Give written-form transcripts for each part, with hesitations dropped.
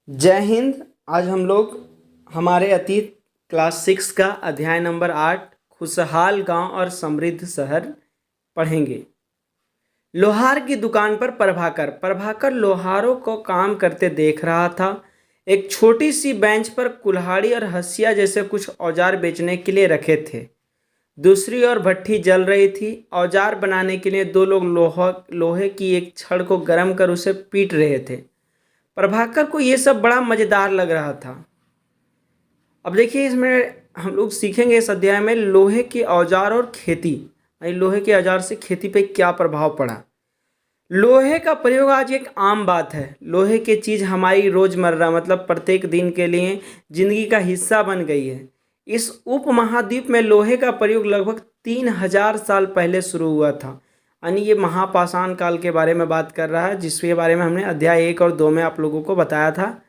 जय हिंद। आज हम लोग हमारे अतीत क्लास 6 का अध्याय नंबर 8 खुशहाल गांव और समृद्ध शहर पढ़ेंगे। लोहार की दुकान पर प्रभाकर प्रभाकर लोहारों को काम करते देख रहा था। एक छोटी सी बेंच पर कुल्हाड़ी और हंसिया जैसे कुछ औजार बेचने के लिए रखे थे। दूसरी ओर भट्ठी जल रही थी। औजार बनाने के लिए दो लोग लोहे की एक छड़ को गर्म कर उसे पीट रहे थे। प्रभाकर को यह सब बड़ा मज़ेदार लग रहा था। अब देखिए, इसमें हम लोग सीखेंगे इस अध्याय में लोहे के औजार और खेती, यानी लोहे के औजार से खेती पे क्या प्रभाव पड़ा। लोहे का प्रयोग आज एक आम बात है। लोहे की चीज़ हमारी रोज़मर्रा मतलब प्रत्येक दिन के लिए जिंदगी का हिस्सा बन गई है। इस उपमहाद्वीप में लोहे का प्रयोग लगभग 3000 साल पहले शुरू हुआ था। यानी ये महापाषाण काल के बारे में बात कर रहा है, जिसके बारे में हमने अध्याय 1 और 2 में आप लोगों को बताया था।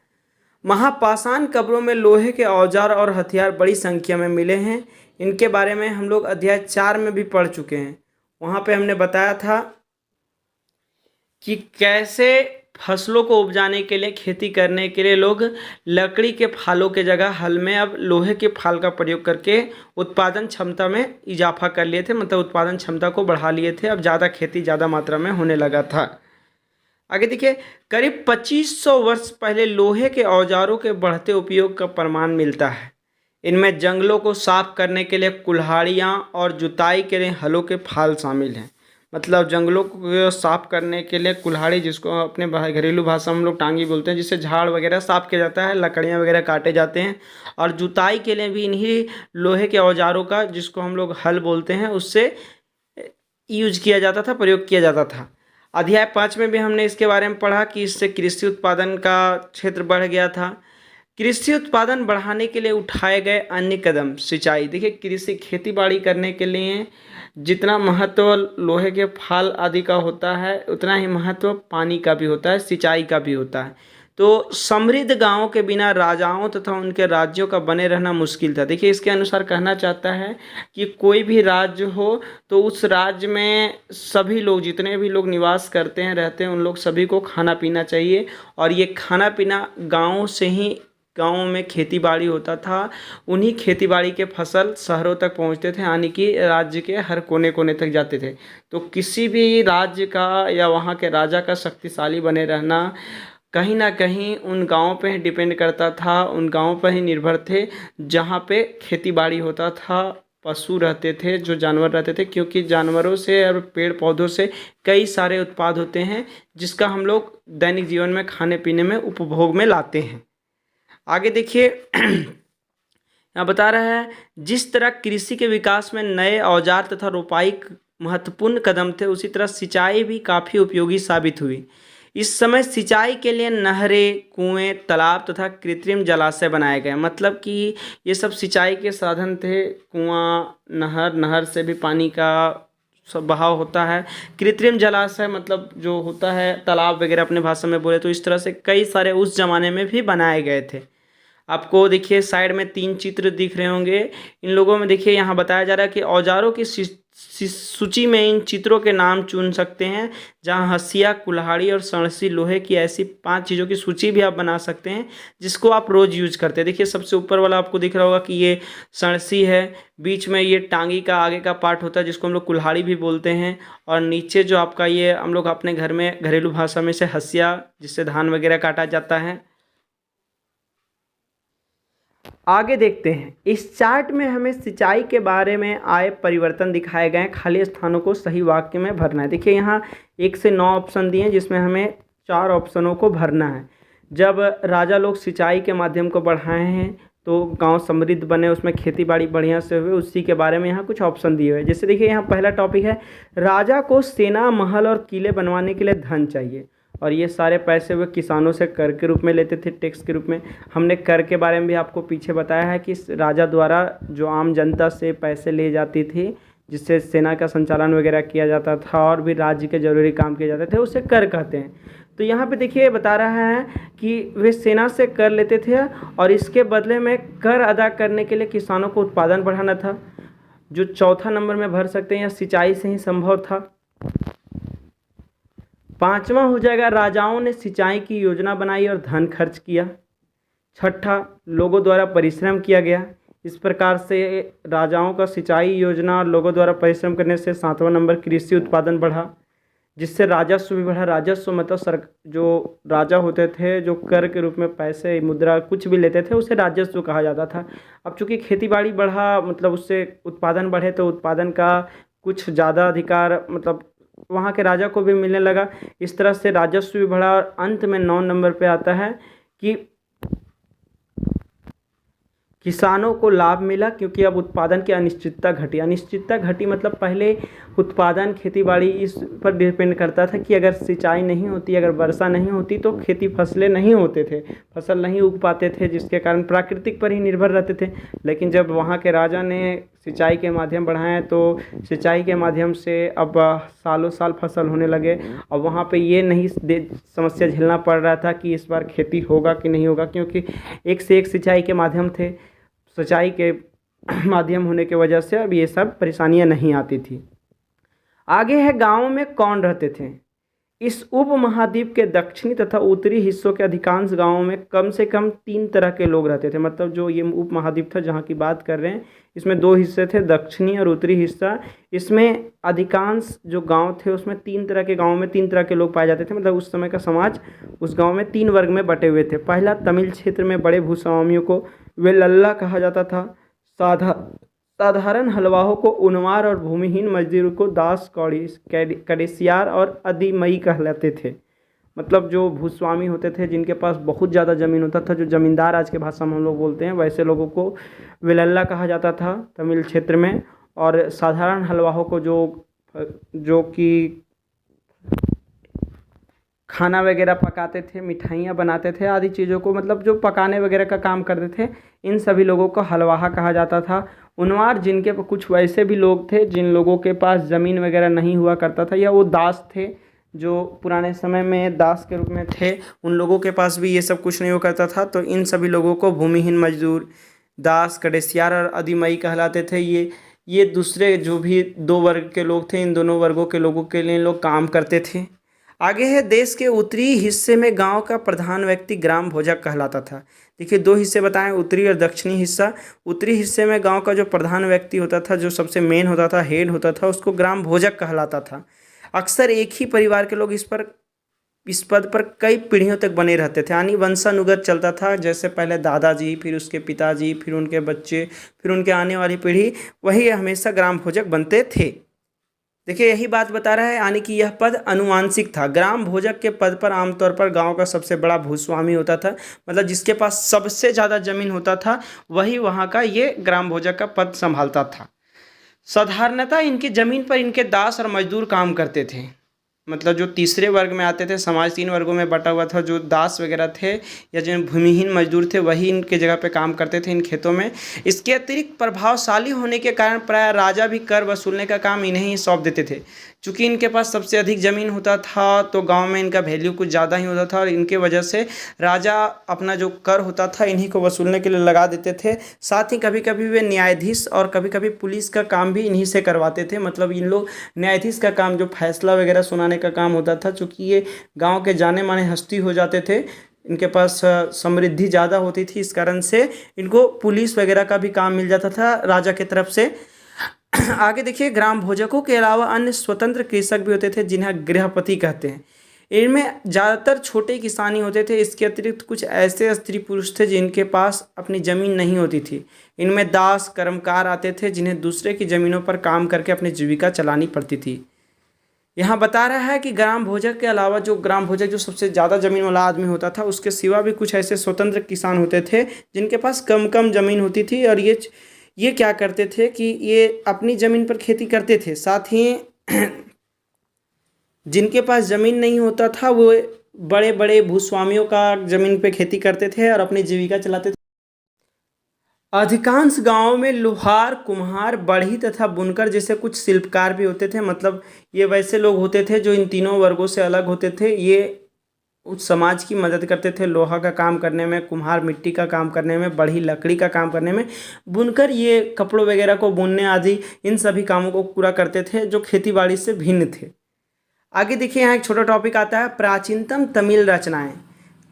महापाषाण कब्रों में लोहे के औजार और हथियार बड़ी संख्या में मिले हैं। इनके बारे में हम लोग अध्याय 4 में भी पढ़ चुके हैं। वहाँ पे हमने बताया था कि कैसे फसलों को उपजाने के लिए, खेती करने के लिए लोग लकड़ी के फालों के जगह हल में अब लोहे के फाल का प्रयोग करके उत्पादन क्षमता में इजाफा कर लिए थे, मतलब उत्पादन क्षमता को बढ़ा लिए थे। अब ज़्यादा खेती ज़्यादा मात्रा में होने लगा था। आगे देखिए, करीब 2500 वर्ष पहले लोहे के औजारों के बढ़ते उपयोग का प्रमाण मिलता है। इनमें जंगलों को साफ करने के लिए कुल्हाड़ियाँ और जुताई के लिए हलों के फाल शामिल हैं। मतलब जंगलों को साफ करने के लिए कुल्हाड़ी, जिसको अपने घरेलू भाषा में हम लोग टांगी बोलते हैं, जिससे झाड़ वगैरह साफ किया जाता है, लकड़ियाँ वगैरह काटे जाते हैं। और जुताई के लिए भी इन्हीं लोहे के औजारों का, जिसको हम लोग हल बोलते हैं, उससे यूज किया जाता था, प्रयोग किया जाता था। अध्याय 5 में भी हमने इसके बारे में पढ़ा कि इससे कृषि उत्पादन का क्षेत्र बढ़ गया था। कृषि उत्पादन बढ़ाने के लिए उठाए गए अन्य कदम, सिंचाई। देखिए, कृषि खेती बाड़ी करने के लिए जितना महत्व लोहे के फाल आदि का होता है, उतना ही महत्व पानी का भी होता है, सिंचाई का भी होता है। तो समृद्ध गांवों के बिना राजाओं तथा उनके राज्यों का बने रहना मुश्किल था। देखिए, इसके अनुसार कहना चाहता है कि कोई भी राज्य हो तो उस राज्य में सभी लोग, जितने भी लोग निवास करते हैं, रहते हैं, उन लोग सभी को खाना पीना चाहिए। और ये खाना पीना गाँव से ही, गाँव में खेती बाड़ी होता था, उन्हीं खेती बाड़ी के फसल शहरों तक पहुंचते थे, यानी कि राज्य के हर कोने कोने तक जाते थे। तो किसी भी राज्य का या वहाँ के राजा का शक्तिशाली बने रहना कहीं ना कहीं उन गाँव पे डिपेंड करता था, उन गाँव पर ही निर्भर थे जहाँ पे खेती बाड़ी होता था, पशु रहते थे, जो जानवर रहते थे, क्योंकि जानवरों से और पेड़ पौधों से कई सारे उत्पाद होते हैं जिसका हम लोग दैनिक जीवन में खाने पीने में उपभोग में लाते हैं। आगे देखिए, यहाँ बता रहा है, जिस तरह कृषि के विकास में नए औजार तथा रोपाई महत्वपूर्ण कदम थे, उसी तरह सिंचाई भी काफ़ी उपयोगी साबित हुई। इस समय सिंचाई के लिए नहरें, कुएं, तालाब तथा कृत्रिम जलाशय बनाए गए। मतलब कि ये सब सिंचाई के साधन थे। कुआं, नहर से भी पानी का सब बहाव होता है। कृत्रिम जलाशय मतलब जो होता है तालाब वगैरह, अपने भाषा में बोले तो इस तरह से कई सारे उस जमाने में भी बनाए गए थे। आपको देखिए साइड में 3 चित्र दिख रहे होंगे। इन लोगों में देखिए, यहाँ बताया जा रहा है कि औजारों की सूची में इन चित्रों के नाम चुन सकते हैं, जहाँ हंसिया, कुल्हाड़ी और सणसी, लोहे की ऐसी 5 चीज़ों की सूची भी आप बना सकते हैं जिसको आप रोज़ यूज करते हैं। देखिए, सबसे ऊपर वाला आपको दिख रहा होगा कि ये सणसी है, बीच में ये टांगी का आगे का पार्ट होता है जिसको हम लोग कुल्हाड़ी भी बोलते हैं, और नीचे जो आपका ये हम लोग अपने घर में घरेलू भाषा में से हंसिया, जिससे धान वगैरह काटा जाता है। आगे देखते हैं, इस चार्ट में हमें सिंचाई के बारे में आए परिवर्तन दिखाए गए हैं। खाली स्थानों को सही वाक्य में भरना है। देखिए, यहाँ 1 से 9 ऑप्शन दिए हैं, जिसमें हमें 4 ऑप्शनों को भरना है। जब राजा लोग सिंचाई के माध्यम को बढ़ाए हैं तो गांव समृद्ध बने, उसमें खेती बाड़ी बढ़िया से हुए, उसी के बारे में यहाँ कुछ ऑप्शन दिए हुए हैं। जैसे देखिए, यहाँ पहला टॉपिक है, राजा को सेना, महल और किले बनवाने के लिए धन चाहिए, और ये सारे पैसे वे किसानों से कर के रूप में लेते थे, टैक्स के रूप में। हमने कर के बारे में भी आपको पीछे बताया है कि राजा द्वारा जो आम जनता से पैसे ले जाती थी, जिससे सेना का संचालन वगैरह किया जाता था और भी राज्य के जरूरी काम किए जाते थे, उसे कर कहते हैं। तो यहाँ पे देखिए बता रहा है कि वे सेना से कर लेते थे और इसके बदले में कर अदा करने के लिए किसानों को उत्पादन बढ़ाना था। जो चौथा नंबर में भर सकते हैं, यह सिंचाई से ही संभव था। 5वां हो जाएगा, राजाओं ने सिंचाई की योजना बनाई और धन खर्च किया। छठा, लोगों द्वारा परिश्रम किया गया। इस प्रकार से राजाओं का सिंचाई योजना और लोगों द्वारा परिश्रम करने से 7वां नंबर कृषि उत्पादन बढ़ा, जिससे राजस्व भी बढ़ा। राजस्व मतलब जो राजा होते थे जो कर के रूप में पैसे मुद्रा कुछ भी लेते थे उसे राजस्व कहा जाता था। अब चूंकि खेती बाड़ी बढ़ा मतलब उससे उत्पादन बढ़े तो उत्पादन का कुछ ज़्यादा अधिकार मतलब वहाँ के राजा को भी मिलने लगा। इस तरह से राजस्व भी बढ़ा और अंत में 9 नंबर पे आता है कि किसानों को लाभ मिला, क्योंकि अब उत्पादन की अनिश्चितता घटी। अनिश्चितता घटी मतलब पहले उत्पादन खेतीबाड़ी इस पर डिपेंड करता था कि अगर सिंचाई नहीं होती, अगर वर्षा नहीं होती तो खेती फसलें नहीं होते थे, फसल नहीं उग पाते थे, जिसके कारण प्राकृतिक पर ही निर्भर रहते थे। लेकिन जब वहाँ के राजा ने सिंचाई के माध्यम बढ़ाए तो सिंचाई के माध्यम से अब सालों साल फसल होने लगे। अब वहाँ पे ये नहीं समस्या झेलना पड़ रहा था कि इस बार खेती होगा कि नहीं होगा, क्योंकि एक से एक सिंचाई के माध्यम थे। सिंचाई के माध्यम होने की वजह से अब ये सब परेशानियां नहीं आती थी। आगे है गाँव में कौन रहते थे। इस उपमहाद्वीप के दक्षिणी तथा उत्तरी हिस्सों के अधिकांश गांवों में कम से कम 3 तरह के लोग रहते थे। मतलब जो ये उपमहाद्वीप था जहाँ की बात कर रहे हैं इसमें 2 हिस्से थे, दक्षिणी और उत्तरी हिस्सा। इसमें अधिकांश जो गांव थे उसमें 3 तरह के गाँव में 3 तरह के लोग पाए जाते थे। मतलब उस समय का समाज उस गाँव में 3 वर्ग में बटे हुए थे। पहला, तमिल क्षेत्र में बड़े भूस्वामियों को वेलल्ला कहा जाता था। साधारण हलवाहों को उनवार और भूमिहीन मजदूरों को दास कड़ेसियार और अदिमई कहलाते थे। मतलब जो भूस्वामी होते थे जिनके पास बहुत ज़्यादा ज़मीन होता था, जो ज़मींदार आज के भाषा में हम लोग बोलते हैं, वैसे लोगों को वेलल्ला कहा जाता था तमिल क्षेत्र में। और साधारण हलवाहों को जो कि खाना वगैरह पकाते थे, मिठाइयाँ बनाते थे, आदि चीज़ों को मतलब जो पकाने वगैरह का काम करते थे, इन सभी लोगों को हलवाहा कहा जाता था। उनवार, जिनके कुछ वैसे भी लोग थे जिन लोगों के पास ज़मीन वगैरह नहीं हुआ करता था, या वो दास थे जो पुराने समय में दास के रूप में थे, उन लोगों के पास भी ये सब कुछ नहीं हुआ करता था। तो इन सभी लोगों को भूमिहीन मजदूर, दास, कड़ेसियार और अदिमई कहलाते थे। ये दूसरे जो भी 2 वर्ग के लोग थे, इन दोनों वर्गों के लोगों के लिए लोग काम करते थे। आगे है, देश के उत्तरी हिस्से में गांव का प्रधान व्यक्ति ग्राम भोजक कहलाता था। देखिए 2 हिस्से बताएं, उत्तरी और दक्षिणी हिस्सा। उत्तरी हिस्से में गांव का जो प्रधान व्यक्ति होता था, जो सबसे मेन होता था, हेड होता था, उसको ग्राम भोजक कहलाता था। अक्सर एक ही परिवार के लोग इस पद पर कई पीढ़ियों तक बने रहते थे, यानी वंशानुगत चलता था। जैसे पहले दादाजी, फिर उसके पिताजी, फिर उनके बच्चे, फिर उनके आने वाली पीढ़ी, वही हमेशा ग्राम भोजक बनते थे। देखिए यही बात बता रहा है, यानी कि यह पद अनुवांशिक था। ग्राम भोजक के पद पर आमतौर पर गांव का सबसे बड़ा भूस्वामी होता था, मतलब जिसके पास सबसे ज़्यादा जमीन होता था वही वहां का ये ग्राम भोजक का पद संभालता था। साधारणतः इनकी जमीन पर इनके दास और मजदूर काम करते थे। मतलब जो तीसरे वर्ग में आते थे, समाज 3 वर्गों में बटा हुआ था। जो दास वगैरह थे या जो भूमिहीन मजदूर थे वही इनके जगह पे काम करते थे इन खेतों में। इसके अतिरिक्त प्रभावशाली होने के कारण प्राय राजा भी कर वसूलने का काम इन्हें ही सौंप देते थे। चूँकि इनके पास सबसे अधिक ज़मीन होता था तो गांव में इनका वैल्यू कुछ ज़्यादा ही होता था, और इनके वजह से राजा अपना जो कर होता था इन्हीं को वसूलने के लिए लगा देते थे। साथ ही कभी कभी वे न्यायाधीश और कभी कभी पुलिस का काम भी इन्हीं से करवाते थे। मतलब इन लोग न्यायाधीश का काम, जो फैसला वगैरह सुनाने का काम होता था, चूँकि ये गाँव के जाने माने हस्ती हो जाते थे, इनके पास समृद्धि ज़्यादा होती थी, इस कारण से इनको पुलिस वगैरह का भी काम मिल जाता था राजा की तरफ से। आगे देखिए, ग्राम भोजकों के अलावा अन्य स्वतंत्र कृषक भी होते थे जिन्हें गृहपति कहते हैं। इनमें ज़्यादातर छोटे किसान ही होते थे। इसके अतिरिक्त कुछ ऐसे स्त्री पुरुष थे जिनके पास अपनी ज़मीन नहीं होती थी। इनमें दास, कर्मकार आते थे जिन्हें दूसरे की ज़मीनों पर काम करके अपनी जीविका चलानी पड़ती थी। यहाँ बता रहा है कि ग्राम भोजक के अलावा ग्राम भोजक जो सबसे ज़्यादा ज़मीन वाला आदमी होता था, उसके सिवा भी कुछ ऐसे स्वतंत्र किसान होते थे जिनके पास कम कम ज़मीन होती थी। और ये क्या करते थे कि ये अपनी ज़मीन पर खेती करते थे। साथ ही जिनके पास ज़मीन नहीं होता था वो बड़े बड़े भूस्वामियों का ज़मीन पे खेती करते थे और अपनी जीविका चलाते थे। अधिकांश गांवों में लोहार, कुम्हार, बढ़ई तथा बुनकर जैसे कुछ शिल्पकार भी होते थे। मतलब ये वैसे लोग होते थे जो इन तीनों वर्गों से अलग होते थे। ये उस समाज की मदद करते थे लोहा का काम करने में, कुम्हार मिट्टी का काम करने में, बढ़ई लकड़ी का काम करने में, बुनकर ये कपड़ों वगैरह को बुनने आदि इन सभी कामों को पूरा करते थे जो खेतीबाड़ी से भिन्न थे। आगे देखिए यहाँ एक छोटा टॉपिक आता है, प्राचीनतम तमिल रचनाएं।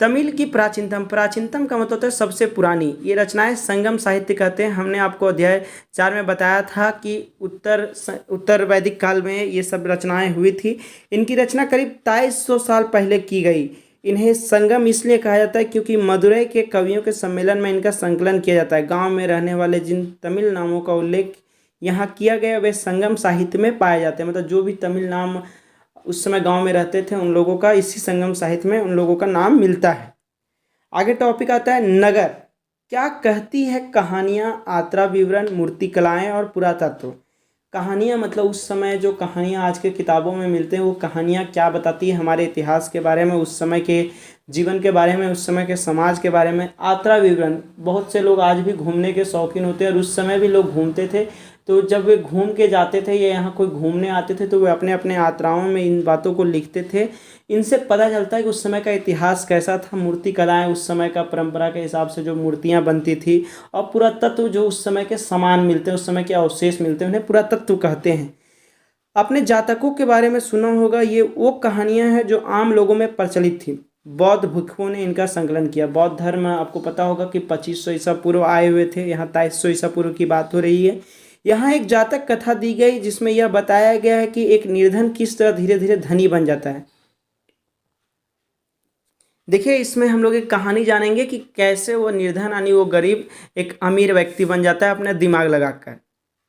तमिल की प्राचीनतम, प्राचीनतम का मतलब होता है सबसे पुरानी। ये रचनाएं संगम साहित्य कहते हैं। हमने आपको अध्याय 4 में बताया था कि उत्तर वैदिक काल में ये सब रचनाएं हुई थी। इनकी रचना करीब 2300 साल पहले की गई। इन्हें संगम इसलिए कहा जाता है क्योंकि मदुरई के कवियों के सम्मेलन में इनका संकलन किया जाता है। गांव में रहने वाले जिन तमिल नामों का उल्लेख यहाँ किया गया वे संगम साहित्य में पाए जाते हैं। मतलब जो भी तमिल नाम उस समय गांव में रहते थे उन लोगों का इसी संगम साहित्य में उन लोगों का नाम मिलता है। आगे टॉपिक आता है नगर। क्या कहती है कहानियाँ, आत्रा विवरण, मूर्तिकलाएँ और पुरातत्व। कहानियाँ मतलब उस समय जो कहानियाँ आज के किताबों में मिलते हैं वो कहानियाँ क्या बताती है हमारे इतिहास के बारे में, उस समय के जीवन के बारे में, उस समय के समाज के बारे में। आत्रा विवरण, बहुत से लोग आज भी घूमने के शौकीन होते हैं और उस समय भी लोग घूमते थे। तो जब वे घूम के जाते थे या यहाँ कोई घूमने आते थे तो वे अपने अपने यात्राओं में इन बातों को लिखते थे। इनसे पता चलता है कि उस समय का इतिहास कैसा था। मूर्ति कलाएँ, उस समय का परंपरा के हिसाब से जो मूर्तियाँ बनती थी, और पुरातत्व जो उस समय के सामान मिलते हैं, उस समय के अवशेष मिलते हैं, उन्हें पुरातत्व कहते हैं। अपने जातकों के बारे में सुना होगा, ये वो कहानियाँ हैं जो आम लोगों में प्रचलित थी। बौद्ध भिक्षुओं ने इनका संकलन किया। बौद्ध धर्म आपको पता होगा कि 2500 ईसा पूर्व आए हुए थे। यहाँ 2300 ईसा पूर्व की बात हो रही है। यहाँ एक जातक कथा दी गई जिसमें यह बताया गया है कि एक निर्धन किस तरह धीरे धीरे धनी बन जाता है। देखिए, इसमें हम लोग एक कहानी जानेंगे कि कैसे वो निर्धन यानी वो गरीब एक अमीर व्यक्ति बन जाता है अपना दिमाग लगाकर।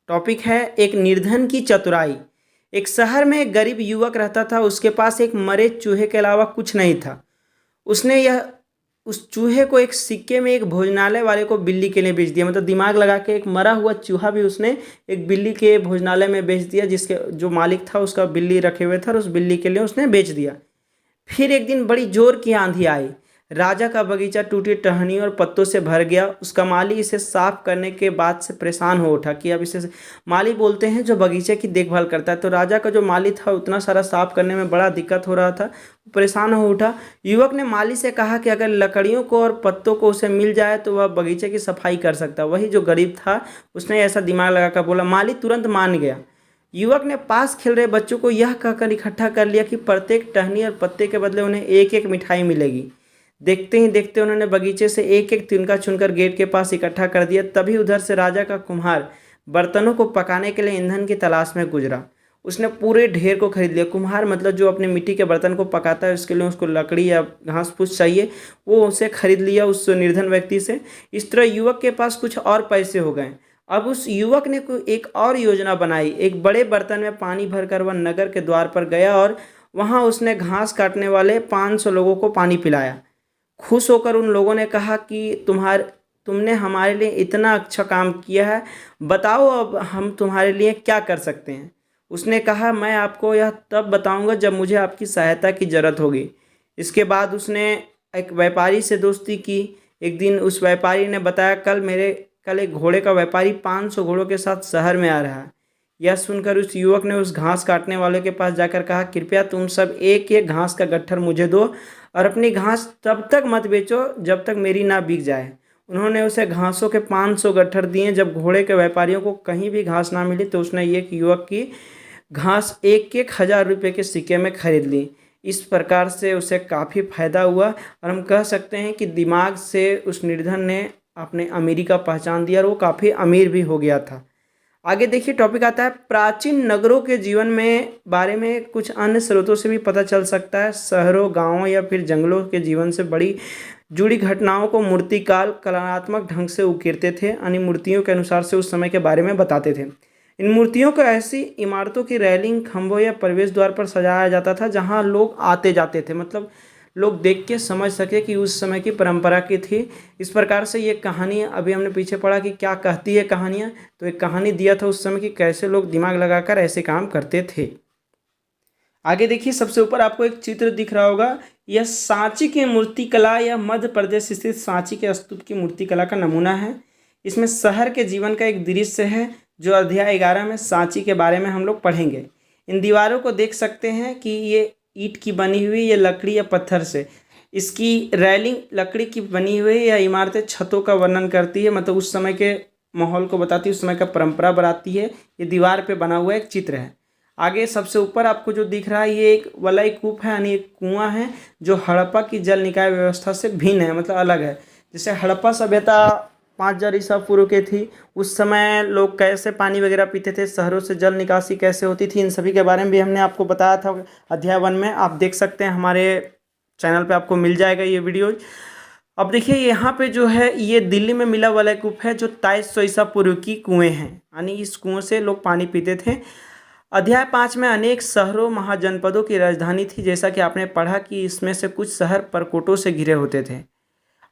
टॉपिक है एक निर्धन की चतुराई। एक शहर में एक गरीब युवक रहता था। उसके पास एक मरे चूहे के अलावा कुछ नहीं था। उसने उस चूहे को एक सिक्के में एक भोजनालय वाले को बिल्ली के लिए बेच दिया। मतलब दिमाग लगा के एक मरा हुआ चूहा भी उसने एक बिल्ली के भोजनालय में बेच दिया, जिसके जो मालिक था उसका बिल्ली रखे हुए था और उस बिल्ली के लिए उसने बेच दिया। फिर एक दिन बड़ी जोर की आंधी आई। राजा का बगीचा टूटी टहनियों और पत्तों से भर गया। उसका माली इसे साफ करने के बाद से परेशान हो उठा कि अब इसे, माली बोलते हैं जो बगीचे की देखभाल करता है, तो राजा का जो माली था उतना सारा साफ करने में बड़ा दिक्कत हो रहा था, परेशान हो उठा। युवक ने माली से कहा कि अगर लकड़ियों को और पत्तों को उसे मिल जाए तो वह बगीचे की सफाई कर सकता। वही जो गरीब था उसने ऐसा दिमाग लगाकर बोला। माली तुरंत मान गया। युवक ने पास खेल रहे बच्चों को यह कहकर इकट्ठा कर लिया कि प्रत्येक टहनी और पत्ते के बदले उन्हें एक एक मिठाई मिलेगी। देखते ही देखते उन्होंने बगीचे से एक एक तिनका चुनकर गेट के पास इकट्ठा कर दिया। तभी उधर से राजा का कुम्हार बर्तनों को पकाने के लिए ईंधन की तलाश में गुजरा। उसने पूरे ढेर को खरीद लिया। कुम्हार मतलब जो अपने मिट्टी के बर्तन को पकाता है, उसके लिए उसको लकड़ी या घास फूस चाहिए, वो उसे खरीद लिया उस निर्धन व्यक्ति से। इस तरह युवक के पास कुछ और पैसे हो गए। अब उस युवक ने कोई एक और योजना बनाई। एक बड़े बर्तन में पानी भरकर वह नगर के द्वार पर गया और वहाँ उसने घास काटने वाले 500 लोगों को पानी पिलाया। खुश होकर उन लोगों ने कहा कि तुमने हमारे लिए इतना अच्छा काम किया है, बताओ अब हम तुम्हारे लिए क्या कर सकते हैं। उसने कहा, मैं आपको यह तब बताऊंगा जब मुझे आपकी सहायता की ज़रूरत होगी। इसके बाद उसने एक व्यापारी से दोस्ती की। एक दिन उस व्यापारी ने बताया, कल एक घोड़े का व्यापारी 500 घोड़ों के साथ शहर में आ रहा है। यह सुनकर उस युवक ने उस घास काटने वाले के पास जाकर कहा, कृपया तुम सब एक एक घास का गट्ठर मुझे दो और अपनी घास तब तक मत बेचो जब तक मेरी ना बिक जाए। उन्होंने उसे घासों के 500 गट्ठर दिए। जब घोड़े के व्यापारियों को कहीं भी घास ना मिली तो उसने एक युवक की घास 1,000 रुपये के सिक्के में खरीद ली। इस प्रकार से उसे काफ़ी फायदा हुआ और हम कह सकते हैं कि दिमाग से उस निर्धन ने अपने अमीरी का पहचान दिया और वो काफ़ी अमीर भी हो गया था। आगे देखिए, टॉपिक आता है प्राचीन नगरों के जीवन में बारे में कुछ अन्य स्रोतों से भी पता चल सकता है। शहरों, गांवों या फिर जंगलों के जीवन से बड़ी जुड़ी घटनाओं को मूर्तिकार कलात्मक ढंग से उकेरते थे, यानी मूर्तियों के अनुसार से उस समय के बारे में बताते थे। इन मूर्तियों को ऐसी इमारतों की रेलिंग, खंभों या प्रवेश द्वार पर सजाया जाता था जहां लोग आते जाते थे। मतलब लोग देख के समझ सके कि उस समय की परंपरा की थी। इस प्रकार से ये कहानी, अभी हमने पीछे पढ़ा कि क्या कहती है कहानियाँ, तो एक कहानी दिया था उस समय की कैसे लोग दिमाग लगाकर ऐसे काम करते थे। आगे देखिए, सबसे ऊपर आपको एक चित्र दिख रहा होगा। यह सांची की मूर्तिकला या मध्य प्रदेश स्थित सांची के स्तूप की मूर्तिकला का नमूना है। इसमें शहर के जीवन का एक दृश्य है जो अध्याय 11 में सांची के बारे में हम लोग पढ़ेंगे। इन दीवारों को देख सकते हैं कि ये ईंट की बनी हुई, ये लकड़ी या पत्थर से, इसकी रेलिंग लकड़ी की बनी हुई या इमारतें छतों का वर्णन करती है, मतलब उस समय के माहौल को बताती है, उस समय का परंपरा बताती है। ये दीवार पे बना हुआ एक चित्र है। आगे सबसे ऊपर आपको जो दिख रहा है ये एक वलय कूप है, यानी एक कुआं है जो हड़प्पा की जल निकाय व्यवस्था से भिन्न है, मतलब अलग है। जैसे हड़प्पा सभ्यता 5000 ईसा पूर्व के थी, उस समय लोग कैसे पानी वगैरह पीते थे, शहरों से जल निकासी कैसे होती थी, इन सभी के बारे में भी हमने आपको बताया था अध्याय 1 में। आप देख सकते हैं, हमारे चैनल पे आपको मिल जाएगा ये वीडियो। अब देखिए यहाँ पे जो है ये दिल्ली में मिला वलय कूप है जो 2300 ईसा पूर्व की कुएं हैं, यानी इस कुएं से लोग पानी पीते थे। अध्याय 5 में अनेक शहरों महाजनपदों की राजधानी थी, जैसा कि आपने पढ़ा कि इसमें से कुछ शहर परकोटों से घिरे होते थे।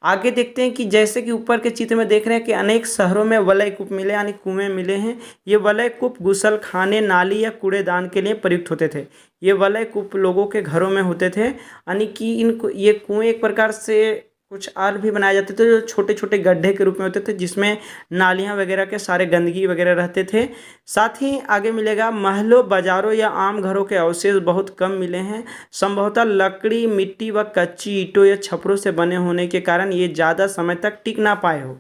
आगे देखते हैं कि जैसे कि ऊपर के चित्र में देख रहे हैं कि अनेक शहरों में वलय कूप मिले, यानी कुएं मिले हैं। ये वलय कूप गुसलखाने, नाली या कूड़ेदान के लिए प्रयुक्त होते थे। ये वलय कूप लोगों के घरों में होते थे, यानी कि ये कुएं एक प्रकार से कुछ और भी बनाए जाते थे जो छोटे छोटे गड्ढे के रूप में होते थे, जिसमें नालियाँ वगैरह के सारे गंदगी वगैरह रहते थे। साथ ही आगे मिलेगा महलों, बाजारों या आम घरों के अवशेष बहुत कम मिले हैं। संभवतः लकड़ी, मिट्टी व कच्ची ईंटों या छपरों से बने होने के कारण ये ज़्यादा समय तक टिक ना पाए हो,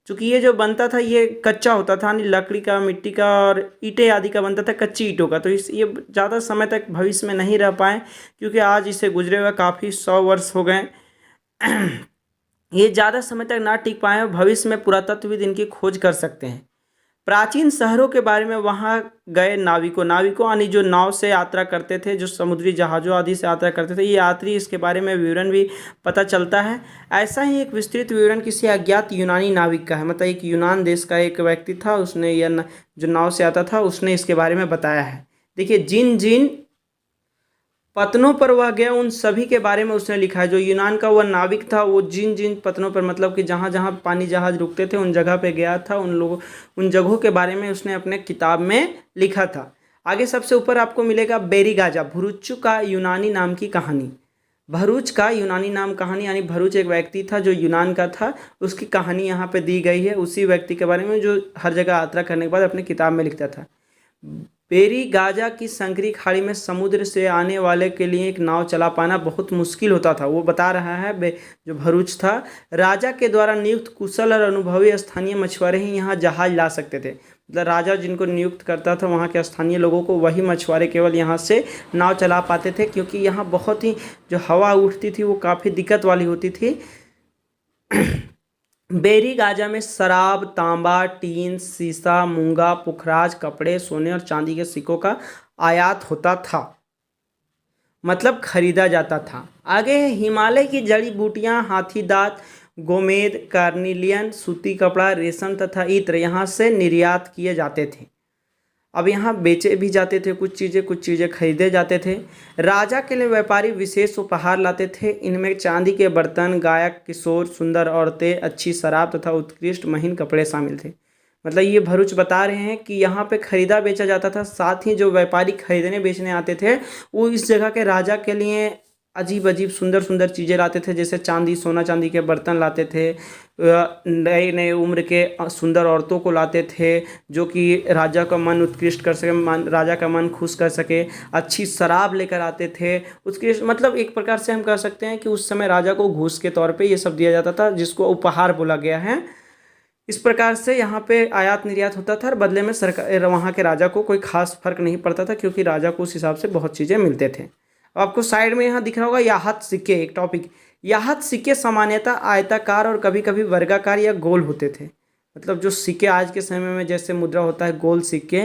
क्योंकि ये जो बनता था ये कच्चा होता था, यानी लकड़ी का, मिट्टी का और ईंटें आदि का बनता था, कच्ची ईंटों का। तो ये ज़्यादा समय तक भविष्य में नहीं रह पाए, क्योंकि आज इसे गुजरे हुए काफ़ी 100 वर्ष हो गए। ये ज़्यादा समय तक ना टिक पाए, भविष्य में पुरातत्वविद इनकी खोज कर सकते हैं। प्राचीन शहरों के बारे में वहाँ गए नाविकों यानी जो नाव से यात्रा करते थे, जो समुद्री जहाज़ों आदि से यात्रा करते थे, ये यात्री, इसके बारे में विवरण भी पता चलता है। ऐसा ही एक विस्तृत विवरण किसी अज्ञात यूनानी नाविक का है, मतलब एक यूनान देश का एक व्यक्ति था, उसने यह जो नाव से आता था उसने इसके बारे में बताया है। देखिए, जिन जिन पतनों पर वह गया उन सभी के बारे में उसने लिखा है। जो यूनान का वह नाविक था, वो जिन जिन पतनों पर, मतलब कि जहाँ जहाँ पानी जहाज रुकते थे उन जगह पे गया था, उन जगहों के बारे में उसने अपने किताब में लिखा था। आगे सबसे ऊपर आपको मिलेगा बेरीगाजा, भरूचु का यूनानी नाम की कहानी। भरूच का यूनानी नाम कहानी, यानी भरूच एक व्यक्ति था जो यूनान का था, उसकी कहानी यहाँ पे दी गई है, उसी व्यक्ति के बारे में जो हर जगह यात्रा करने के बाद अपनी किताब में लिखता था। बेरी गाजा की संकरी खाड़ी में समुद्र से आने वाले के लिए एक नाव चला पाना बहुत मुश्किल होता था। वो बता रहा है जो भरूच था, राजा के द्वारा नियुक्त कुशल और अनुभवी स्थानीय मछुआरे ही यहाँ जहाज ला सकते थे। मतलब राजा जिनको नियुक्त करता था, वहाँ के स्थानीय लोगों को, वही मछुआरे केवल यहाँ से नाव चला पाते थे, क्योंकि यहाँ बहुत ही जो हवा उठती थी वो काफ़ी दिक्कत वाली होती थी। बेरी गाजा में शराब, तांबा, टीन, सीसा, मूंगा, पुखराज, कपड़े, सोने और चांदी के सिक्कों का आयात होता था, मतलब खरीदा जाता था। आगे है हिमालय की जड़ी बूटियां, हाथी दांत, गोमेद, कार्निलियन, सूती कपड़ा, रेशम तथा इत्र यहाँ से निर्यात किए जाते थे। अब यहाँ बेचे भी जाते थे कुछ चीज़ें खरीदे जाते थे। राजा के लिए व्यापारी विशेष उपहार लाते थे। इनमें चांदी के बर्तन, गायक, किशोर, सुंदर औरतें, अच्छी शराब तथा उत्कृष्ट महीन कपड़े शामिल थे। मतलब ये भरूच बता रहे हैं कि यहाँ पे खरीदा बेचा जाता था, साथ ही जो व्यापारी खरीदने बेचने आते थे वो इस जगह के राजा के लिए अजीब अजीब सुंदर सुंदर चीज़ें लाते थे, जैसे चांदी, सोना चांदी के बर्तन लाते थे, नए नए उम्र के सुंदर औरतों को लाते थे जो कि राजा का मन उत्कृष्ट कर सके, राजा का मन खुश कर सके। अच्छी शराब लेकर आते थे उत्कृष्ट, मतलब एक प्रकार से हम कह सकते हैं कि उस समय राजा को घूस के तौर पे ये सब दिया जाता था, जिसको उपहार बोला गया है। इस प्रकार से यहाँ पे आयात निर्यात होता था और बदले में सरकार, वहाँ के राजा को कोई खास फर्क नहीं पड़ता था, क्योंकि राजा को उस हिसाब से बहुत चीज़ें मिलते थे। आपको साइड में यहाँ दिख रहा होगा याहत सिक्के, एक टॉपिक। याहत सिक्के सामान्यतः आयताकार और कभी कभी वर्गाकार या गोल होते थे। मतलब जो सिक्के आज के समय में जैसे मुद्रा होता है गोल सिक्के,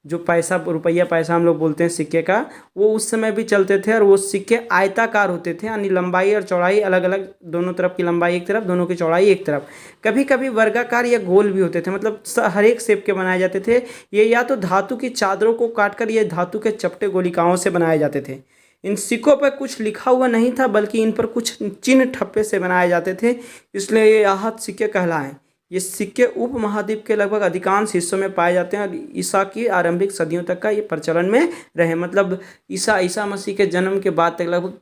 जो पैसा, रुपया पैसा हम लोग बोलते हैं सिक्के का, वो उस समय भी चलते थे और वो सिक्के आयताकार होते थे, यानी लंबाई और चौड़ाई अलग अलग, दोनों तरफ की लंबाई एक तरफ, दोनों की चौड़ाई एक तरफ। कभी कभी वर्गाकार या गोल भी होते थे, मतलब हर एक शेप के बनाए जाते थे। ये या तो धातु की चादरों को काटकर या धातु के चपटे गोलिकाओं से बनाए जाते थे। इन सिक्कों पर कुछ लिखा हुआ नहीं था, बल्कि इन पर कुछ चिन्ह ठप्पे से बनाए जाते थे, इसलिए ये याहत सिक्के कहलाए। ये सिक्के उपमहाद्वीप के लगभग अधिकांश हिस्सों में पाए जाते हैं और ईसा की आरंभिक सदियों तक का ये प्रचलन में रहे। मतलब ईसा मसीह के जन्म के बाद तक लगभग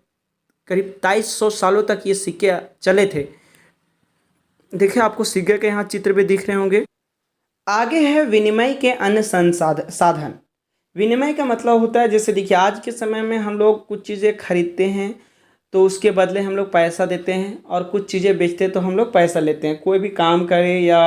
करीब 2300 सालों तक ये सिक्के चले थे। देखिए, आपको सिक्के के यहाँ चित्र भी दिख रहे होंगे। आगे है विनिमय के अन्य साधन। विनिमय का मतलब होता है, जैसे देखिए आज के समय में हम लोग कुछ चीज़ें खरीदते हैं तो उसके बदले हम लोग पैसा देते हैं, और कुछ चीज़ें बेचते हैं तो हम लोग पैसा लेते हैं। कोई भी काम करे या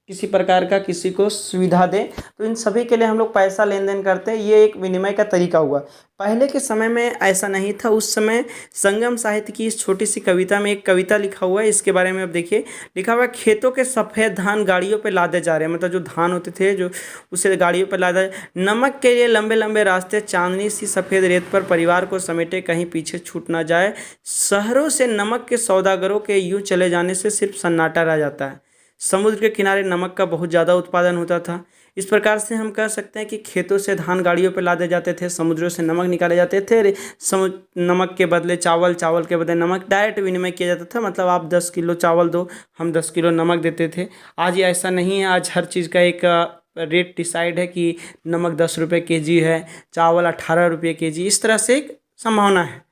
किसी प्रकार का किसी को सुविधा दे, तो इन सभी के लिए हम लोग पैसा लेन देन करते हैं। ये एक विनिमय का तरीका हुआ। पहले के समय में ऐसा नहीं था। उस समय संगम साहित्य की इस छोटी सी कविता में एक कविता लिखा हुआ है, इसके बारे में अब देखिए। लिखा हुआ है, खेतों के सफ़ेद धान गाड़ियों पे लादे जा रहे हैं, मतलब जो धान होते थे जो उसे गाड़ियों पर लादा। नमक के लिए लंबे लंबे रास्ते, चांदनी सी सफ़ेद रेत पर परिवार को समेटे कहीं पीछे छूट ना जाए। शहरों से नमक के सौदागरों के यूं चले जाने से सिर्फ सन्नाटा रह जाता है। समुद्र के किनारे नमक का बहुत ज़्यादा उत्पादन होता था। इस प्रकार से हम कह सकते हैं कि खेतों से धान गाड़ियों पर लादे जाते थे, समुद्रों से नमक निकाले जाते थे। नमक के बदले चावल, चावल के बदले नमक, डायरेक्ट विनिमय किया जाता था। मतलब आप 10 किलो चावल दो, हम 10 किलो नमक देते थे। आज ये ऐसा नहीं है। आज हर चीज़ का एक रेट डिसाइड है कि नमक 10 रुपये केजी है, चावल 18 रुपये केजी, इस तरह से एक संभावना है।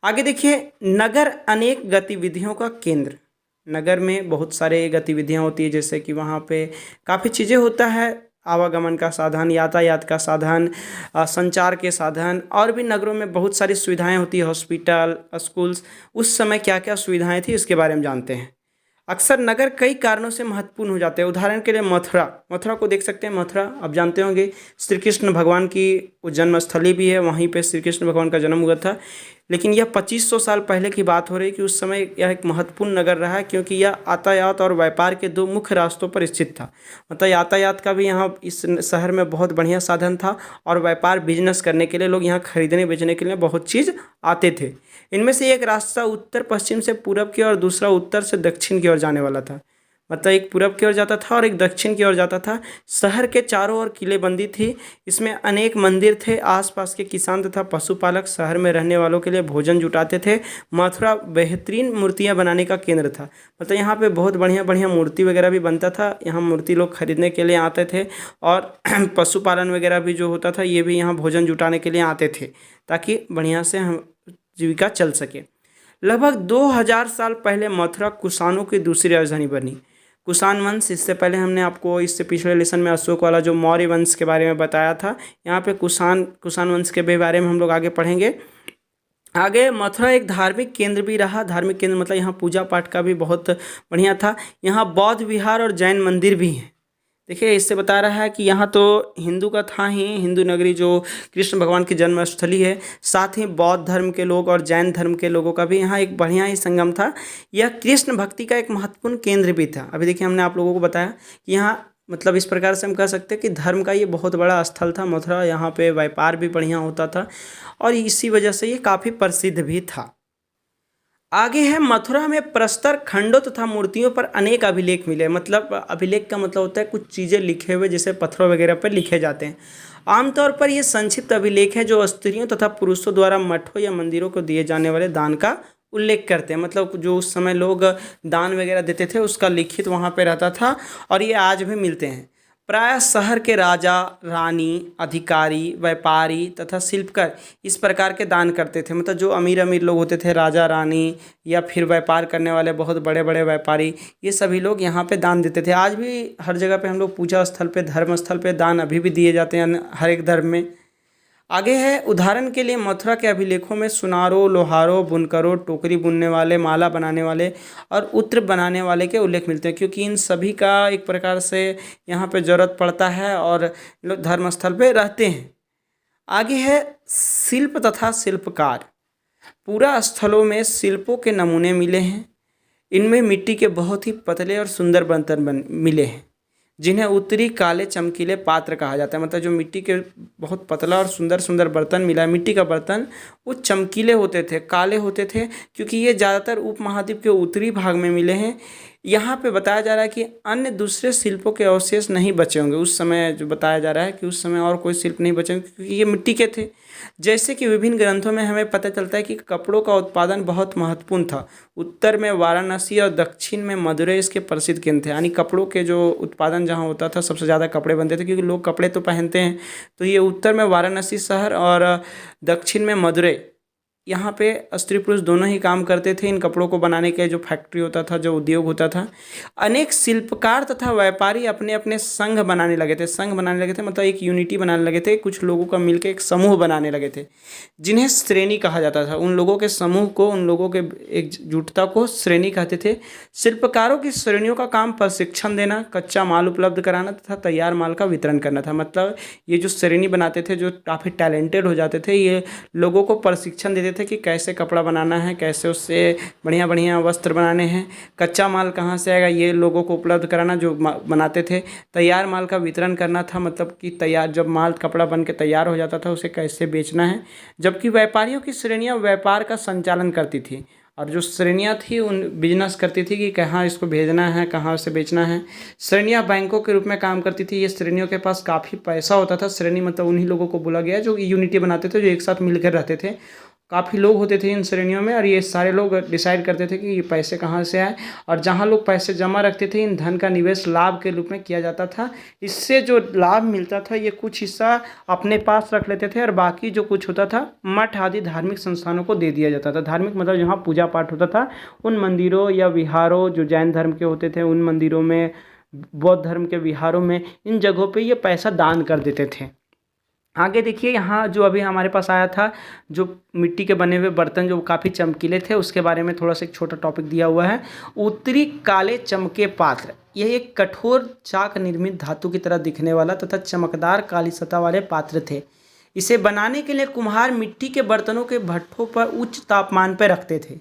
आगे देखिए, नगर अनेक गतिविधियों का केंद्र। नगर में बहुत सारे गतिविधियां होती है, जैसे कि वहाँ पे काफ़ी चीज़ें होता है, आवागमन का साधन, यातायात का साधन, संचार के साधन, और भी नगरों में बहुत सारी सुविधाएं होती है, हॉस्पिटल, स्कूल्स। उस समय क्या क्या सुविधाएं थी इसके बारे में जानते हैं। अक्सर नगर कई कारणों से महत्वपूर्ण हो जाते हैं। उदाहरण के लिए मथुरा, मथुरा को देख सकते हैं। मथुरा आप जानते होंगे श्री कृष्ण भगवान की जन्मस्थली भी है, वहीं पे श्री कृष्ण भगवान का जन्म हुआ था। लेकिन यह 2500 साल पहले की बात हो रही है कि उस समय यह एक महत्वपूर्ण नगर रहा है, क्योंकि यह यातायात और व्यापार के दो मुख्य रास्तों पर स्थित था। मतलब यातायात का भी यहाँ इस शहर में बहुत बढ़िया साधन था, और व्यापार बिजनेस करने के लिए लोग यहाँ खरीदने बेचने के लिए बहुत चीज़ आते थे। इनमें से एक रास्ता उत्तर पश्चिम से पूरब की ओर, दूसरा उत्तर से दक्षिण की ओर जाने वाला था। मतलब एक पूरब की ओर जाता था और एक दक्षिण की ओर जाता था। शहर के चारों ओर किलेबंदी थी। इसमें अनेक मंदिर थे। आसपास के किसान तथा पशुपालक शहर में रहने वालों के लिए भोजन जुटाते थे। मथुरा बेहतरीन मूर्तियां बनाने का केंद्र था। मतलब यहाँ पे बहुत बढ़िया बढ़िया मूर्ति वगैरह भी बनता था। यहाँ मूर्ति लोग खरीदने के लिए आते थे, और पशुपालन वगैरह भी जो होता था, ये भी यहाँ भोजन जुटाने के लिए आते थे, ताकि बढ़िया से हम जीविका चल सके। लगभग 2000 साल पहले मथुरा कुषाणों की दूसरी राजधानी बनी। कुषाण वंश, इससे पहले हमने आपको इससे पिछले लेसन में अशोक वाला जो मौर्य वंश के बारे में बताया था, यहाँ पे कुषाण वंश के बारे में हम लोग आगे पढ़ेंगे। आगे मथुरा एक धार्मिक केंद्र भी रहा। धार्मिक केंद्र मतलब यहाँ पूजा पाठ का भी बहुत बढ़िया था। यहाँ बौद्ध विहार और जैन मंदिर भी हैं। देखिए, इससे बता रहा है कि यहाँ तो हिंदू का था ही, हिंदू नगरी जो कृष्ण भगवान की जन्मस्थली है, साथ ही बौद्ध धर्म के लोग और जैन धर्म के लोगों का भी यहाँ एक बढ़िया ही संगम था। यह कृष्ण भक्ति का एक महत्वपूर्ण केंद्र भी था। अभी देखिए, हमने आप लोगों को बताया कि यहाँ मतलब इस प्रकार से हम कह सकते हैं कि धर्म का ये बहुत बड़ा स्थल था मथुरा। यहाँ पे व्यापार भी बढ़िया होता था, और इसी वजह से ये काफ़ी प्रसिद्ध भी था। आगे है, मथुरा में प्रस्तर खंडों तथा मूर्तियों पर अनेक अभिलेख मिले। मतलब अभिलेख का मतलब होता है कुछ चीज़ें लिखे हुए, जैसे पत्थरों वगैरह पर लिखे जाते हैं। आमतौर पर ये संक्षिप्त अभिलेख है जो स्त्रियों तथा पुरुषों द्वारा मठों या मंदिरों को दिए जाने वाले दान का उल्लेख करते हैं। मतलब जो उस समय लोग दान वगैरह देते थे उसका लिखित वहाँ पे रहता था, और ये आज भी मिलते हैं। प्रायः शहर के राजा, रानी, अधिकारी, व्यापारी तथा शिल्पकार इस प्रकार के दान करते थे। मतलब जो अमीर अमीर लोग होते थे, राजा, रानी, या फिर व्यापार करने वाले बहुत बड़े बड़े व्यापारी, ये सभी लोग यहाँ पे दान देते थे। आज भी हर जगह पे हम लोग पूजा स्थल पे, धर्म स्थल पे दान अभी भी दिए जाते हैं हर एक धर्म में। आगे है, उदाहरण के लिए मथुरा के अभिलेखों में सुनारों, लोहारों, बुनकरों, टोकरी बुनने वाले, माला बनाने वाले और उत्र बनाने वाले के उल्लेख मिलते हैं, क्योंकि इन सभी का एक प्रकार से यहाँ पे ज़रूरत पड़ता है और लोग धर्मस्थल पे रहते हैं। आगे है, शिल्प तथा शिल्पकार। पूरा स्थलों में शिल्पों के नमूने मिले हैं। इनमें मिट्टी के बहुत ही पतले और सुंदर बर्तन मिले हैं, जिन्हें उत्तरी काले चमकीले पात्र कहा जाता है। मतलब जो मिट्टी के बहुत पतला और सुंदर सुंदर बर्तन मिला है, मिट्टी का बर्तन, वो चमकीले होते थे, काले होते थे, क्योंकि ये ज़्यादातर उपमहाद्वीप के उत्तरी भाग में मिले हैं। यहाँ पे बताया जा रहा है कि अन्य दूसरे शिल्पों के अवशेष नहीं बचे होंगे। उस समय जो बताया जा रहा है कि उस समय और कोई शिल्प नहीं बचे होंगे, क्योंकि ये मिट्टी के थे। जैसे कि विभिन्न ग्रंथों में हमें पता चलता है कि कपड़ों का उत्पादन बहुत महत्वपूर्ण था। उत्तर में वाराणसी और दक्षिण में मदुरै इसके प्रसिद्ध केंद्र थे। यानी कपड़ों के जो उत्पादन जहाँ होता था, सबसे ज़्यादा कपड़े बनते थे, क्योंकि लोग कपड़े तो पहनते हैं। तो ये उत्तर में वाराणसी शहर और दक्षिण में मदुरै, यहाँ पे स्त्री पुरुष दोनों ही काम करते थे। इन कपड़ों को बनाने के जो फैक्ट्री होता था, जो उद्योग होता था, अनेक शिल्पकार तथा व्यापारी अपने अपने संघ बनाने लगे थे। संघ बनाने लगे थे मतलब एक यूनिटी बनाने लगे थे, कुछ लोगों का मिलकर एक समूह बनाने लगे थे, जिन्हें श्रेणी कहा जाता था। उन लोगों के समूह को, उन लोगों के एकजुटता को श्रेणी कहते थे। शिल्पकारों की श्रेणियों का काम प्रशिक्षण देना, कच्चा माल उपलब्ध कराना तथा तैयार माल का वितरण करना था। मतलब ये जो श्रेणी बनाते थे, जो काफ़ी टैलेंटेड हो जाते थे, ये लोगों को प्रशिक्षण देते थे कि कैसे कपड़ा बनाना है, कैसे उससे बढ़िया बढ़िया वस्त्र बनाने हैं, कच्चा माल कहाँ से आएगा, ये लोगों को उपलब्ध कराना जो बनाते थे। तैयार माल का वितरण करना था, मतलब कि तैयार जब माल कपड़ा बन के तैयार हो जाता था उसे कैसे बेचना है। जबकि व्यापारियों की श्रेणियाँ व्यापार का संचालन करती थी, और जो श्रेणियाँ थी उन बिजनेस करती थी कि कहाँ इसको भेजना है, कहाँ से बेचना है। श्रेणियाँ बैंकों के रूप में काम करती थी। ये श्रेणियों के पास काफ़ी पैसा होता था। श्रेणी मतलब उन्हीं लोगों को बोला गया जो यूनिटी बनाते थे, जो एक साथ मिलकर रहते थे। काफ़ी लोग होते थे इन श्रेणियों में, और ये सारे लोग डिसाइड करते थे कि ये पैसे कहाँ से आए, और जहाँ लोग पैसे जमा रखते थे इन धन का निवेश लाभ के रूप में किया जाता था। इससे जो लाभ मिलता था ये कुछ हिस्सा अपने पास रख लेते थे, और बाकी जो कुछ होता था मठ आदि धार्मिक संस्थानों को दे दिया जाता था। धार्मिक मतलब जहाँ पूजा पाठ होता था उन मंदिरों या विहारों, जो जैन धर्म के होते थे उन मंदिरों में, बौद्ध धर्म के विहारों में, इन जगहों पे ये पैसा दान कर देते थे। आगे देखिए, यहाँ जो अभी हमारे पास आया था, जो मिट्टी के बने हुए बर्तन जो काफ़ी चमकीले थे, उसके बारे में थोड़ा सा एक छोटा टॉपिक दिया हुआ है। उत्तरी काले चमके पात्र, यह एक कठोर चाक निर्मित धातु की तरह दिखने वाला तथा चमकदार काली सतह वाले पात्र थे। इसे बनाने के लिए कुम्हार मिट्टी के बर्तनों के भट्ठों पर उच्च तापमान पर रखते थे,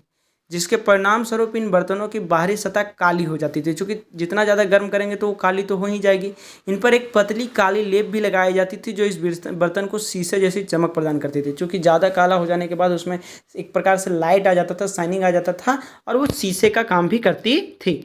जिसके परिणाम स्वरूप इन बर्तनों की बाहरी सतह काली हो जाती थी। चूँकि जितना ज़्यादा गर्म करेंगे तो वो काली तो हो ही जाएगी। इन पर एक पतली काली लेप भी लगाई जाती थी, जो इस बर्तन को शीशे जैसी चमक प्रदान करती थी। चूँकि ज़्यादा काला हो जाने के बाद उसमें एक प्रकार से लाइट आ जाता था, शाइनिंग आ जाता था, और वो शीशे का काम भी करती थी।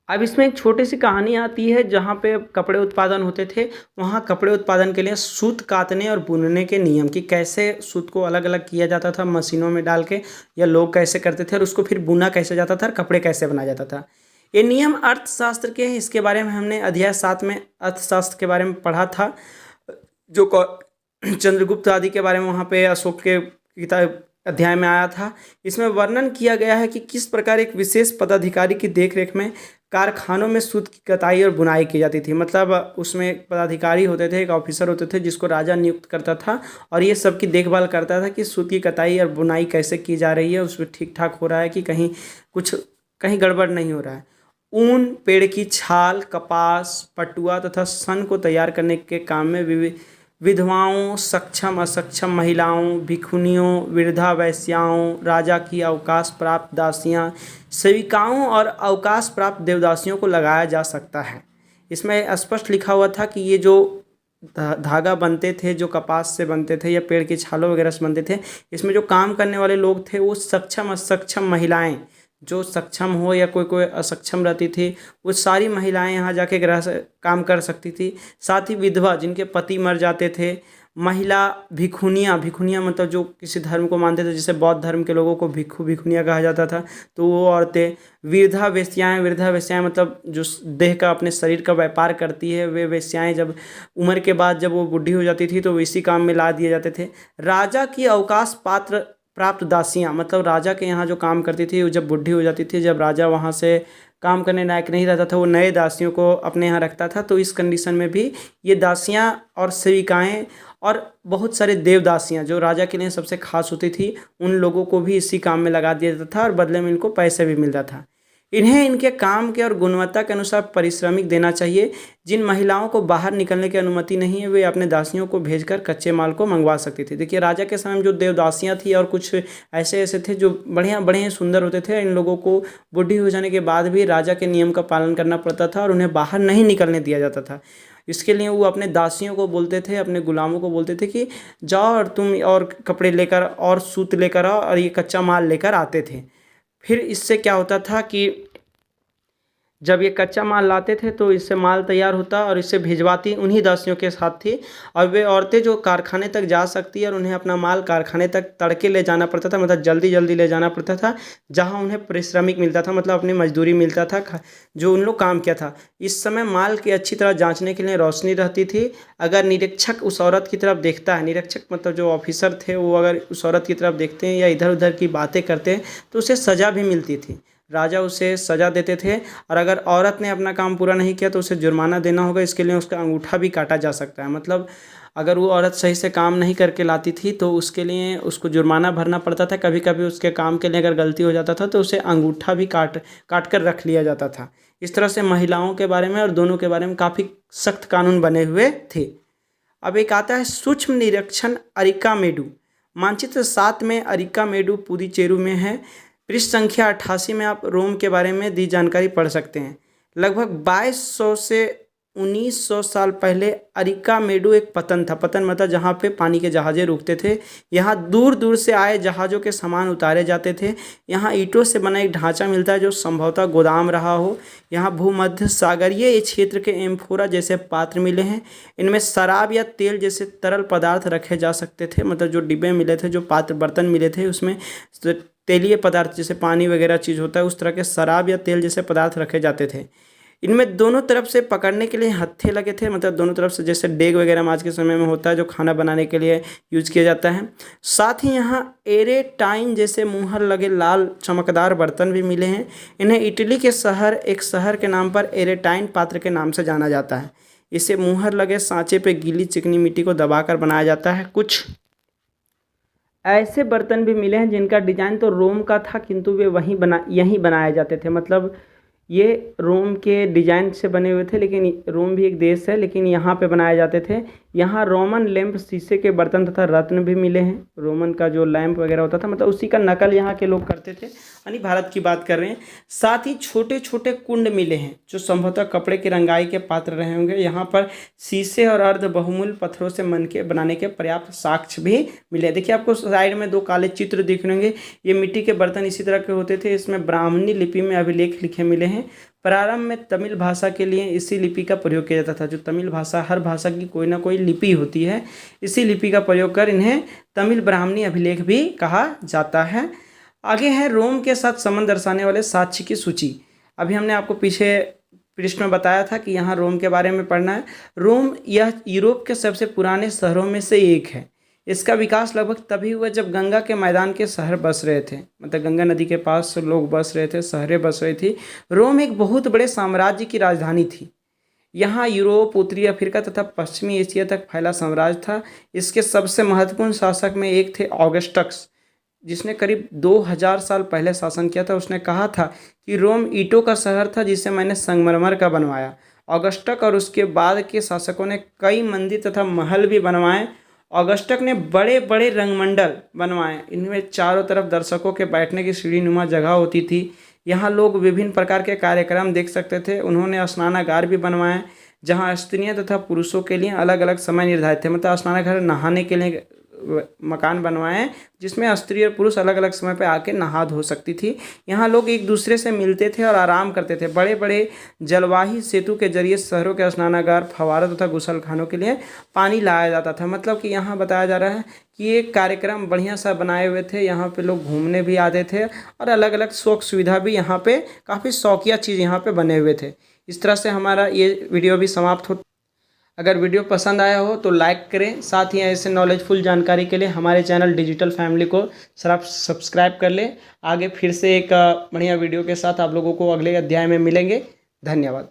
अब इसमें एक छोटी सी कहानी आती है। जहाँ पे कपड़े उत्पादन होते थे, वहाँ कपड़े उत्पादन के लिए सूत कातने और बुनने के नियम, कि कैसे सूत को अलग अलग किया जाता था मशीनों में डाल के, या लोग कैसे करते थे, और उसको फिर बुना कैसे जाता था और कपड़े कैसे बनाया जाता था। ये नियम अर्थशास्त्र के हैं। इसके बारे में हमने अध्याय 7 में अर्थशास्त्र के बारे में पढ़ा था, जो चंद्रगुप्त आदि के बारे में वहाँ पे अशोक के किताब अध्याय में आया था। इसमें वर्णन किया गया है कि किस प्रकार एक विशेष पदाधिकारी की देखरेख में कारखानों में सूत की कताई और बुनाई की जाती थी। मतलब उसमें एक पदाधिकारी होते थे, एक ऑफिसर होते थे, जिसको राजा नियुक्त करता था, और ये सब की देखभाल करता था कि सूत की कताई और बुनाई कैसे की जा रही है, उसमें ठीक ठाक हो रहा है कि कहीं गड़बड़ नहीं हो रहा है। ऊन, पेड़ की छाल, कपास, पटुआ तथा सन को तैयार करने के काम में विधवाओं, सक्षम असक्षम महिलाओं, भिखुनियों, वृद्धा वैश्याओं, राजा की अवकाश प्राप्त दासियां, सेविकाओं और अवकाश प्राप्त देवदासियों को लगाया जा सकता है। इसमें स्पष्ट लिखा हुआ था कि ये जो धागा बनते थे, जो कपास से बनते थे या पेड़ की छालों वगैरह से बनते थे, इसमें जो काम करने वाले लोग थे वो सक्षम असक्षम महिलाएं, जो सक्षम हो या कोई कोई असक्षम रहती थी, वो सारी महिलाएं यहाँ जाके काम कर सकती थी। साथ ही विधवा, जिनके पति मर जाते थे, महिला भिखुनिया मतलब जो किसी धर्म को मानते थे, जैसे बौद्ध धर्म के लोगों को भिखुनिया कहा जाता था, तो वो औरतें। वृद्धा वेश्याएं मतलब जो देह का, अपने शरीर का व्यापार करती है, वे वेश्याएं जब उम्र के बाद जब वो बूढ़ी हो जाती थी तो वो इसी काम में ला दिए जाते थे। राजा की अवकाश प्राप्त दासियां, मतलब राजा के यहाँ जो काम करती थी, वो जब बूढ़ी हो जाती थी, जब राजा वहाँ से काम करने लायक नहीं रहता था, वो नए दासियों को अपने यहाँ रखता था। तो इस कंडीशन में भी ये दासियां और सेविकाएं और बहुत सारे देवदासियां, जो राजा के लिए सबसे खास होती थी, उन लोगों को भी इसी काम में लगा दिया जाता था, और बदले में इनको पैसे भी मिलता था। इन्हें इनके काम के और गुणवत्ता के अनुसार पारिश्रमिक देना चाहिए। जिन महिलाओं को बाहर निकलने की अनुमति नहीं है, वे अपने दासियों को भेजकर कच्चे माल को मंगवा सकती थी। देखिए, राजा के समय में जो देवदासियां थी और कुछ ऐसे थे जो बढ़िया सुंदर होते थे, इन लोगों को बूढ़ी हो जाने के बाद भी राजा के नियम का पालन करना पड़ता था, और उन्हें बाहर नहीं निकलने दिया जाता था। इसके लिए वो अपने दासियों को बोलते थे, अपने गुलामों को बोलते थे कि जाओ और तुम और कपड़े लेकर और सूत लेकर आओ, और ये कच्चा माल लेकर आते थे। फिर इससे क्या होता था कि जब ये कच्चा माल लाते थे तो इससे माल तैयार होता और इसे भिजवाती उन्हीं दासियों के साथ थी। और वे औरतें जो कारखाने तक जा सकती और उन्हें अपना माल कारखाने तक तड़के ले जाना पड़ता था, मतलब जल्दी जल्दी ले जाना पड़ता था, जहाँ उन्हें पारिश्रमिक मिलता था, मतलब अपनी मजदूरी मिलता था जो उन लोग काम किया था। इस समय माल की अच्छी तरह जाँचने के लिए रोशनी रहती थी। अगर निरीक्षक उस औरत की तरफ देखता है, निरीक्षक मतलब जो ऑफिसर थे वो अगर उस औरत की तरफ देखते हैं या इधर उधर की बातें करते हैं तो उसे सज़ा भी मिलती थी। राजा उसे सज़ा देते थे और अगर औरत ने अपना काम पूरा नहीं किया तो उसे जुर्माना देना होगा, इसके लिए उसका अंगूठा भी काटा जा सकता है। मतलब अगर वो औरत सही से काम नहीं करके लाती थी तो उसके लिए उसको जुर्माना भरना पड़ता था। कभी कभी उसके काम के लिए अगर गलती हो जाता था तो उसे अंगूठा भी काट कर रख लिया जाता था। इस तरह से महिलाओं के बारे में और दोनों के बारे में काफ़ी सख्त कानून बने हुए थे। अब एक आता है सूक्ष्म निरीक्षण अरिकामेडु। मानचित्र 7 में अरिकामेडु पुदुचेरी में है। पृष्ठ संख्या 88 में आप रोम के बारे में दी जानकारी पढ़ सकते हैं। लगभग 2200 से 1900 साल पहले अरिकामेडु एक पतन था। पतन मतलब जहाँ पे पानी के जहाज़ें रुकते थे। यहाँ दूर दूर से आए जहाज़ों के सामान उतारे जाते थे। यहाँ ईंटों से बना एक ढांचा मिलता है जो संभवतः गोदाम रहा हो। यहाँ भूमध्य सागरीय क्षेत्र के एम्फोरा जैसे पात्र मिले हैं। इनमें शराब या तेल जैसे तरल पदार्थ रखे जा सकते थे। मतलब जो डिब्बे मिले थे, जो पात्र बर्तन मिले थे, उसमें तेलीय पदार्थ जैसे पानी वगैरह चीज़ होता है उस तरह के शराब या तेल जैसे पदार्थ रखे जाते थे। इनमें दोनों तरफ से पकड़ने के लिए हत्थे लगे थे, मतलब दोनों तरफ से जैसे डेग वगैरह आज के समय में होता है जो खाना बनाने के लिए यूज किया जाता है। साथ ही यहाँ एरेटाइन जैसे मुहर लगे लाल चमकदार बर्तन भी मिले हैं। इन्हें इटली के एक शहर के नाम पर एरेटाइन पात्र के नाम से जाना जाता है। इसे मुहर लगे सांचे पे गीली चिकनी मिट्टी को दबाकर बनाया जाता है। कुछ ऐसे बर्तन भी मिले हैं जिनका डिजाइन तो रोम का था किंतु वे यहीं बनाए जाते थे। मतलब ये रोम के डिजाइन से बने हुए थे, लेकिन रोम भी एक देश है लेकिन यहाँ पे बनाए जाते थे। यहाँ रोमन लैंप शीशे के बर्तन तथा रत्न भी मिले हैं। रोमन का जो लैंप वगैरह होता था मतलब उसी का नकल यहाँ के लोग करते थे, यानी भारत की बात कर रहे हैं। साथ ही छोटे छोटे कुंड मिले हैं जो संभवतः कपड़े की रंगाई के पात्र रहे होंगे। यहाँ पर शीशे और अर्ध बहुमूल्य पत्थरों से मन के बनाने के पर्याप्त साक्ष्य भी मिले। देखिए आपको साइड में 2 काले चित्र दिख रहे होंगे। ये मिट्टी के बर्तन इसी तरह के होते थे। इसमें ब्राह्मणी लिपि में अभिलेख लिखे मिले हैं। प्रारंभ में तमिल भाषा के लिए इसी लिपि का प्रयोग किया जाता था। जो तमिल भाषा, हर भाषा की कोई ना कोई लिपि होती है, इसी लिपि का प्रयोग कर इन्हें तमिल ब्राह्मणी अभिलेख भी कहा जाता है। आगे है रोम के साथ संबंध दर्शाने वाले साक्ष्य की सूची। अभी हमने आपको पीछे पृष्ठ में बताया था कि यहाँ रोम के बारे में पढ़ना है। रोम यह यूरोप के सबसे पुराने शहरों में से एक है। इसका विकास लगभग तभी हुआ जब गंगा के मैदान के शहर बस रहे थे, मतलब गंगा नदी के पास लोग बस रहे थे, शहरें बस रही थी। रोम एक बहुत बड़े साम्राज्य की राजधानी थी। यहाँ यूरोप, उत्तरी अफ्रीका तथा पश्चिमी एशिया तक फैला साम्राज्य था। इसके सबसे महत्वपूर्ण शासक में एक थे ऑगस्टस, जिसने करीब 2000 साल पहले शासन किया था। उसने कहा था कि रोम ईंटों का शहर था जिसे मैंने संगमरमर का बनवाया। ऑगस्टस और उसके बाद के शासकों ने कई मंदिर तथा महल भी बनवाए। ऑगस्टस ने बड़े बड़े रंगमंडल बनवाए। इनमें चारों तरफ दर्शकों के बैठने की सीढ़ीनुमा जगह होती थी। यहाँ लोग विभिन्न प्रकार के कार्यक्रम देख सकते थे। उन्होंने स्नानागार भी बनवाए जहाँ स्त्रियाँ तथा पुरुषों के लिए अलग अलग समय निर्धारित थे। मतलब स्नानागार, नहाने के लिए मकान बनवाए जिसमें स्त्री और पुरुष अलग अलग समय पर आके नहा धो सकती थी। यहाँ लोग एक दूसरे से मिलते थे और आराम करते थे। बड़े बड़े जलवाही सेतु के जरिए शहरों के स्नानागार, फव्वारा तथा गुसलखानों के लिए पानी लाया जाता था। मतलब कि यहाँ बताया जा रहा है कि ये कार्यक्रम बढ़िया सा बनाए हुए थे। यहाँ पे लोग घूमने भी आते थे और अलग अलग सुख सुविधा भी यहाँ पे, काफ़ी शौकिया चीज़ यहाँ पे बने हुए थे। इस तरह से हमारा ये वीडियो भी समाप्त हो। अगर वीडियो पसंद आया हो तो लाइक करें। साथ ही ऐसे नॉलेजफुल जानकारी के लिए हमारे चैनल डिजिटल फैमिली को सब्सक्राइब कर लें। आगे फिर से एक बढ़िया वीडियो के साथ आप लोगों को अगले अध्याय में मिलेंगे। धन्यवाद।